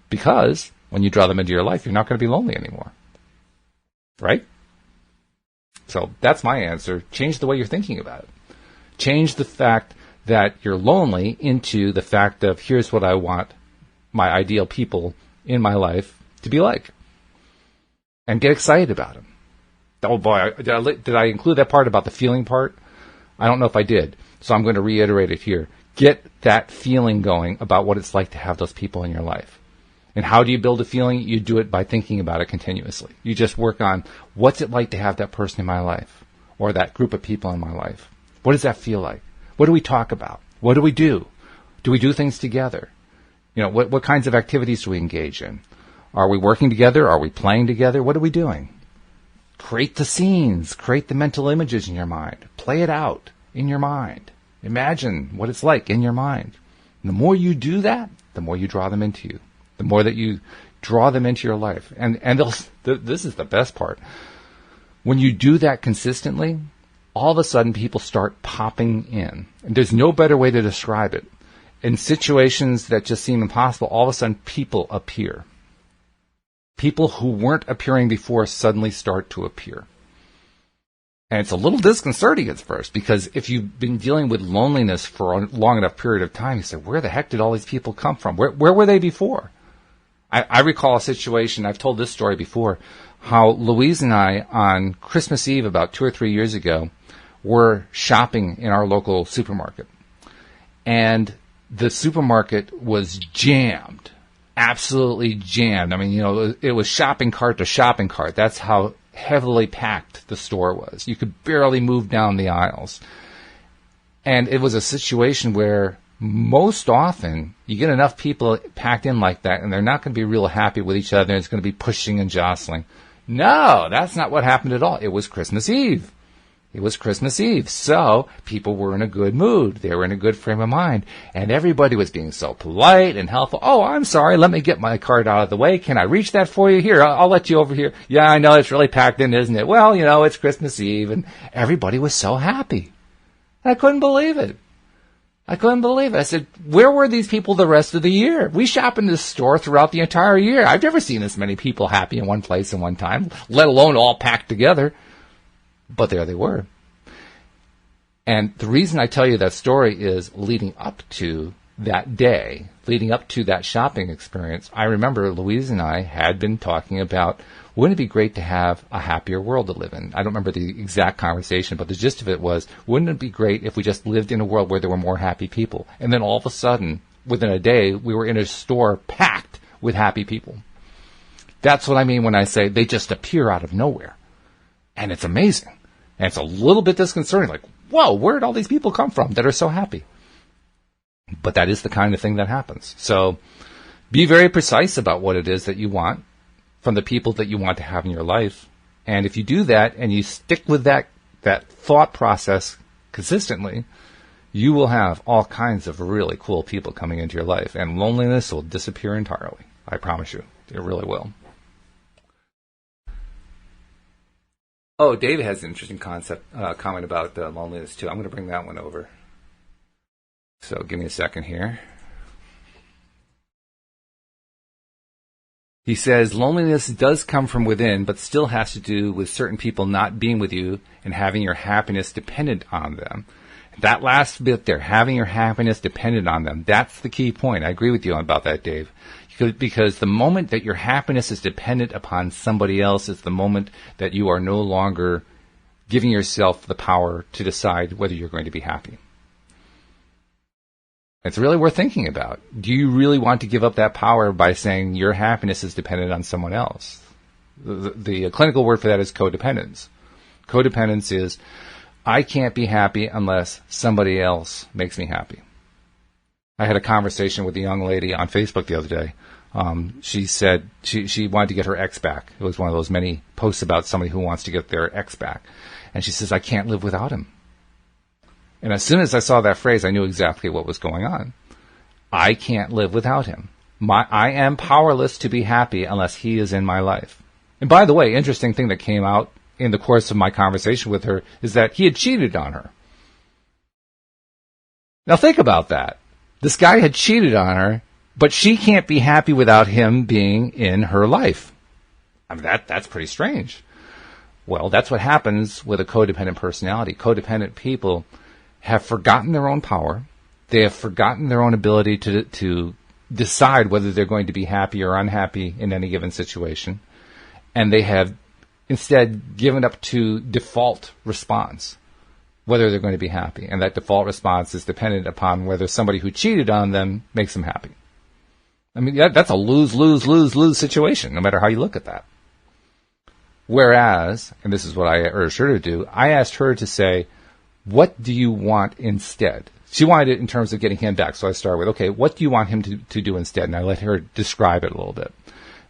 Speaker 1: Because when you draw them into your life, you're not going to be lonely anymore. Right? So that's my answer. Change the way you're thinking about it. Change the fact that you're lonely into the fact of, here's what I want my ideal people in my life to be like. And get excited about them. Oh boy, did I include that part about the feeling part? I don't know if I did, so I'm going to reiterate it here. Get that feeling going about what it's like to have those people in your life. And how do you build a feeling? You do it by thinking about it continuously. You just work on, what's it like to have that person in my life? Or that group of people in my life? What does that feel like? What do we talk about? What do we do? Do we do things together? What kinds of activities do we engage in? Are we working together? Are we playing together? What are we doing? Create the scenes. Create the mental images in your mind. Play it out in your mind. Imagine what it's like in your mind. And the more you do that, the more you draw them into you. The more that you draw them into your life. And this is the best part. When you do that consistently, all of a sudden people start popping in. And there's no better way to describe it. in situations that just seem impossible, all of a sudden people appear. People who weren't appearing before suddenly start to appear. And it's a little disconcerting at first, because if you've been dealing with loneliness for a long enough period of time, you say, where the heck did all these people come from? Where were they before? I recall a situation, I've told this story before, how Louise and I, on Christmas Eve about 2 or 3 years ago, were shopping in our local supermarket. And the supermarket was jammed, absolutely jammed. I mean, it was shopping cart to shopping cart. That's how heavily packed the store was. You could barely move down the aisles. And it was a situation where most often you get enough people packed in like that, and they're not going to be real happy with each other, and it's going to be pushing and jostling. No, that's not what happened at all. It was Christmas Eve. It was Christmas Eve, so people were in a good mood. They were in a good frame of mind, and everybody was being so polite and helpful. Oh, I'm sorry, let me get my cart out of the way. Can I reach that for you? Here, I'll let you over here. Yeah, I know, it's really packed in, isn't it? Well, it's Christmas Eve, and everybody was so happy. I couldn't believe it. I said, where were these people the rest of the year? We shop in this store throughout the entire year. I've never seen this many people happy in one place at one time, let alone all packed together. But there they were. And the reason I tell you that story is leading up to that day, leading up to that shopping experience, I remember Louise and I had been talking about, wouldn't it be great to have a happier world to live in? I don't remember the exact conversation, but the gist of it was, wouldn't it be great if we just lived in a world where there were more happy people? And then all of a sudden, within a day, we were in a store packed with happy people. That's what I mean when I say they just appear out of nowhere. And it's amazing. And it's a little bit disconcerting, like, whoa, where did all these people come from that are so happy? But that is the kind of thing that happens. So be very precise about what it is that you want from the people that you want to have in your life. And if you do that and you stick with that thought process consistently, you will have all kinds of really cool people coming into your life. And loneliness will disappear entirely. I promise you. It really will. Oh, David has an interesting comment about loneliness, too. I'm going to bring that one over. So give me a second here. He says, loneliness does come from within, but still has to do with certain people not being with you and having your happiness dependent on them. That last bit there, having your happiness dependent on them, that's the key point. I agree with you about that, Dave. Because the moment that your happiness is dependent upon somebody else is the moment that you are no longer giving yourself the power to decide whether you're going to be happy. It's really worth thinking about. Do you really want to give up that power by saying your happiness is dependent on someone else? The clinical word for that is codependence. Codependence is, I can't be happy unless somebody else makes me happy. I had a conversation with a young lady on Facebook the other day. She said she wanted to get her ex back. It was one of those many posts about somebody who wants to get their ex back. And she says, I can't live without him. And as soon as I saw that phrase, I knew exactly what was going on. I can't live without him. I am powerless to be happy unless he is in my life. And by the way, interesting thing that came out in the course of my conversation with her is that he had cheated on her. Now think about that. This guy had cheated on her, but she can't be happy without him being in her life. I mean, that's pretty strange. Well, that's what happens with a codependent personality. Codependent people have forgotten their own power. They have forgotten their own ability to decide whether they're going to be happy or unhappy in any given situation. And they have instead given up to default response, whether they're going to be happy. And that default response is dependent upon whether somebody who cheated on them makes them happy. I mean, that's a lose situation, no matter how you look at that. Whereas, and this is what I urged her to do, I asked her to say, what do you want instead? She wanted it in terms of getting him back. So I started with, okay, what do you want him to do instead? And I let her describe it a little bit.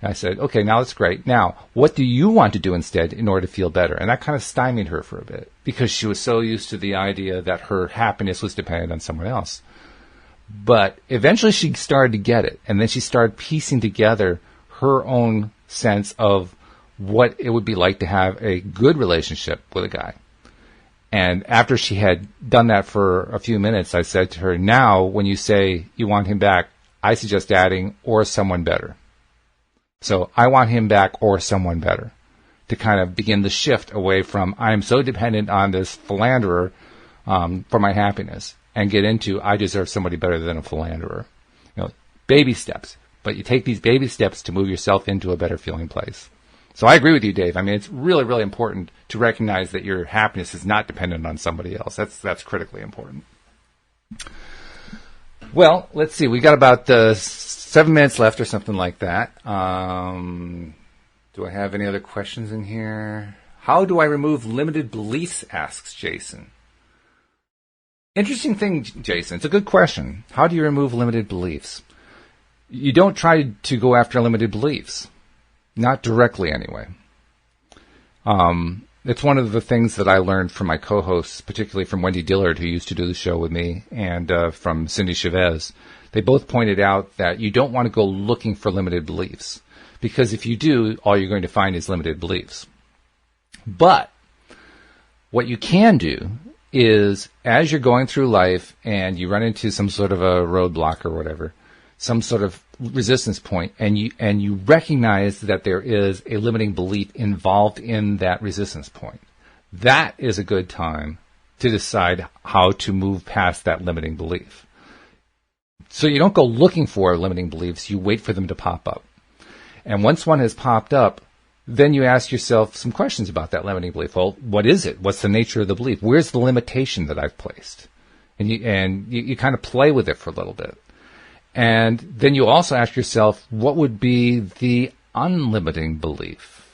Speaker 1: And I said, okay, now that's great. Now, what do you want to do instead in order to feel better? And that kind of stymied her for a bit because she was so used to the idea that her happiness was dependent on someone else. But eventually she started to get it. And then she started piecing together her own sense of what it would be like to have a good relationship with a guy. And after she had done that for a few minutes, I said to her, now when you say you want him back, I suggest adding or someone better. So I want him back or someone better, to kind of begin the shift away from I am so dependent on this philanderer for my happiness, and get into I deserve somebody better than a philanderer. Baby steps. But you take these baby steps to move yourself into a better feeling place. So I agree with you, Dave. I mean, it's really, really important to recognize that your happiness is not dependent on somebody else. That's critically important. Well, let's see. We got about 7 minutes left or something like that. Do I have any other questions in here? How do I remove limited beliefs, asks Jason. Interesting thing, Jason. It's a good question. How do you remove limited beliefs? You don't try to go after limited beliefs. Not directly, anyway. It's one of the things that I learned from my co-hosts, particularly from Wendy Dillard, who used to do the show with me, and from Cindie Chavez. They both pointed out that you don't want to go looking for limited beliefs, because if you do, all you're going to find is limited beliefs. But what you can do is, as you're going through life and you run into some sort of a roadblock or whatever, some sort of resistance point, and you recognize that there is a limiting belief involved in that resistance point, that is a good time to decide how to move past that limiting belief. So you don't go looking for limiting beliefs, you wait for them to pop up. And once one has popped up, then you ask yourself some questions about that limiting belief. Well, what is it? What's the nature of the belief? Where's the limitation that I've placed? And you kind of play with it for a little bit. And then you also ask yourself, what would be the unlimiting belief?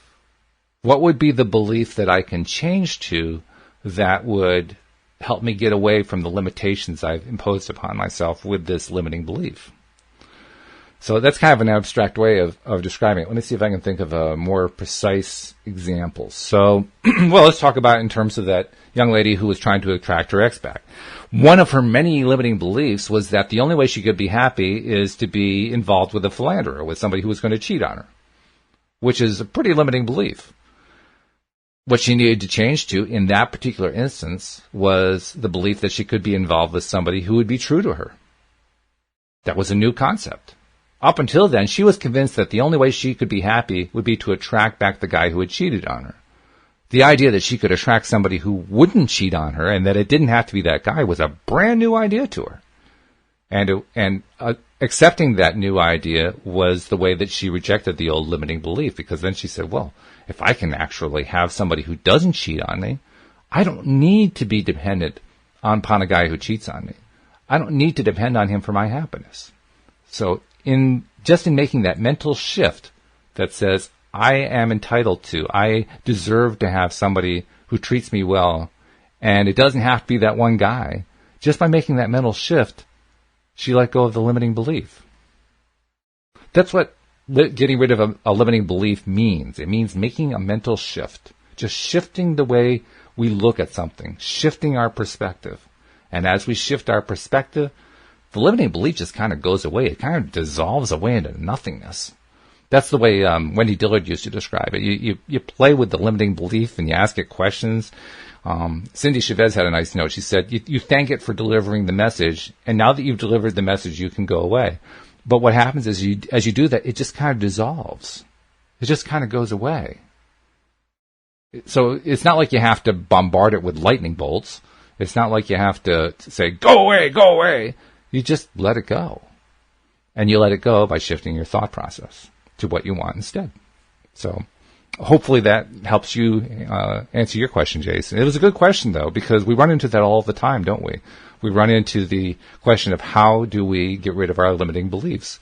Speaker 1: What would be the belief that I can change to that would help me get away from the limitations I've imposed upon myself with this limiting belief? So that's kind of an abstract way of describing it. Let me see if I can think of a more precise example. So, well, let's talk about it in terms of that young lady who was trying to attract her ex back. One of her many limiting beliefs was that the only way she could be happy is to be involved with a philanderer, with somebody who was going to cheat on her, which is a pretty limiting belief. What she needed to change to in that particular instance was the belief that she could be involved with somebody who would be true to her. That was a new concept. Up until then, she was convinced that the only way she could be happy would be to attract back the guy who had cheated on her. The idea that she could attract somebody who wouldn't cheat on her and that it didn't have to be that guy was a brand new idea to her. And accepting that new idea was the way that she rejected the old limiting belief, because then she said, well, if I can actually have somebody who doesn't cheat on me, I don't need to be dependent upon a guy who cheats on me. I don't need to depend on him for my happiness. So in making that mental shift that says, I am entitled to, I deserve to have somebody who treats me well, and it doesn't have to be that one guy, just by making that mental shift, she let go of the limiting belief. That's what getting rid of a limiting belief means. It means making a mental shift, just shifting the way we look at something, shifting our perspective. And as we shift our perspective, the limiting belief just kind of goes away. It kind of dissolves away into nothingness. That's the way Wendy Dillard used to describe it. You play with the limiting belief and you ask it questions. Cindie Chavez had a nice note. She said, you thank it for delivering the message, and now that you've delivered the message, you can go away. But what happens is, as you do that, it just kind of dissolves. It just kind of goes away. So it's not like you have to bombard it with lightning bolts. It's not like you have to say, go away, go away. You just let it go. And you let it go by shifting your thought process to what you want instead. So hopefully that helps you answer your question, Jason. It was a good question, though, because we run into that all the time, don't we? We run into the question of how do we get rid of our limiting beliefs?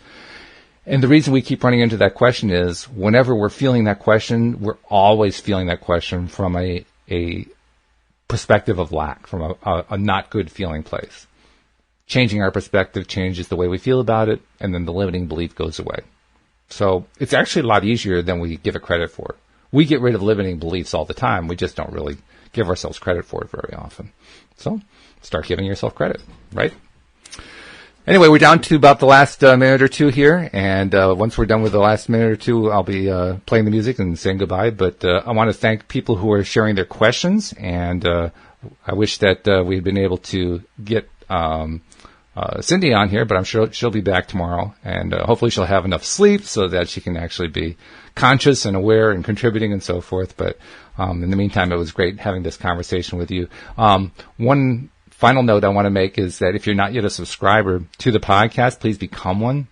Speaker 1: And the reason we keep running into that question is whenever we're feeling that question, we're always feeling that question from a perspective of lack, from a not good feeling place. Changing our perspective changes the way we feel about it, and then the limiting belief goes away. So it's actually a lot easier than we give it credit for. We get rid of limiting beliefs all the time. We just don't really give ourselves credit for it very often. So start giving yourself credit, right? Anyway, we're down to about the last minute or two here. And once we're done with the last minute or two, I'll be playing the music and saying goodbye. But I want to thank people who are sharing their questions and I wish that we'd been able to get Cindie on here, but I'm sure she'll be back tomorrow, and hopefully she'll have enough sleep so that she can actually be conscious and aware and contributing and so forth. But in the meantime, it was great having this conversation with you. One final note I want to make is that if you're not yet a subscriber to the podcast, please become one.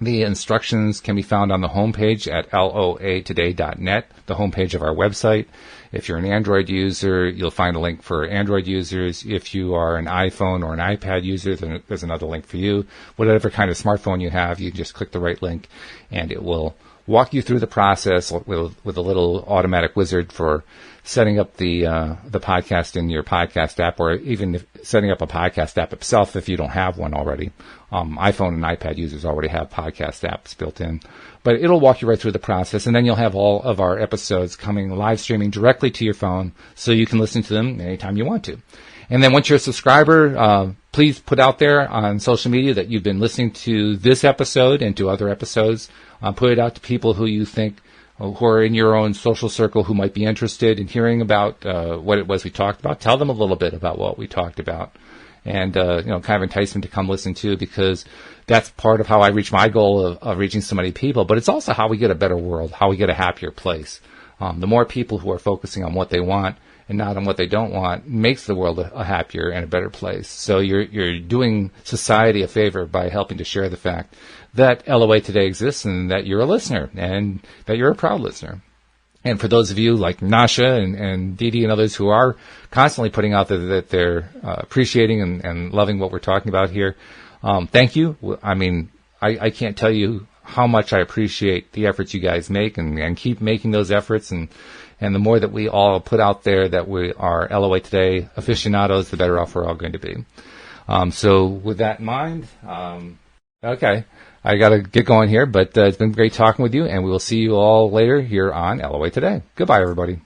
Speaker 1: The instructions can be found on the homepage at loatoday.net, the homepage of our website. If you're an Android user, you'll find a link for Android users. If you are an iPhone or an iPad user, then there's another link for you. Whatever kind of smartphone you have, you just click the right link, and it will walk you through the process with a little automatic wizard for setting up the podcast in your podcast app, or even setting up a podcast app itself if you don't have one already. iPhone and iPad users already have podcast apps built in. But it'll walk you right through the process, and then you'll have all of our episodes coming live streaming directly to your phone so you can listen to them anytime you want to. And then once you're a subscriber, please put out there on social media that you've been listening to this episode and to other episodes. Put it out to people who you think who are in your own social circle who might be interested in hearing about what it was we talked about. Tell them a little bit about what we talked about, and kind of entice them to come listen too, because that's part of how I reach my goal of reaching so many people. But it's also how we get a better world, how we get a happier place. The more people who are focusing on what they want and not on what they don't want makes the world a happier and a better place. So you're doing society a favor by helping to share the fact that LOA Today exists and that you're a listener and that you're a proud listener. And for those of you like Nasha and Dee Dee and others who are constantly putting out there that they're appreciating and loving what we're talking about here, thank you. I mean, I can't tell you how much I appreciate the efforts you guys make and keep making those efforts. And the more that we all put out there that we are LOA Today aficionados, the better off we're all going to be. So with that in mind, okay, I got to get going here, but it's been great talking with you, and we will see you all later here on LOA Today. Goodbye, everybody.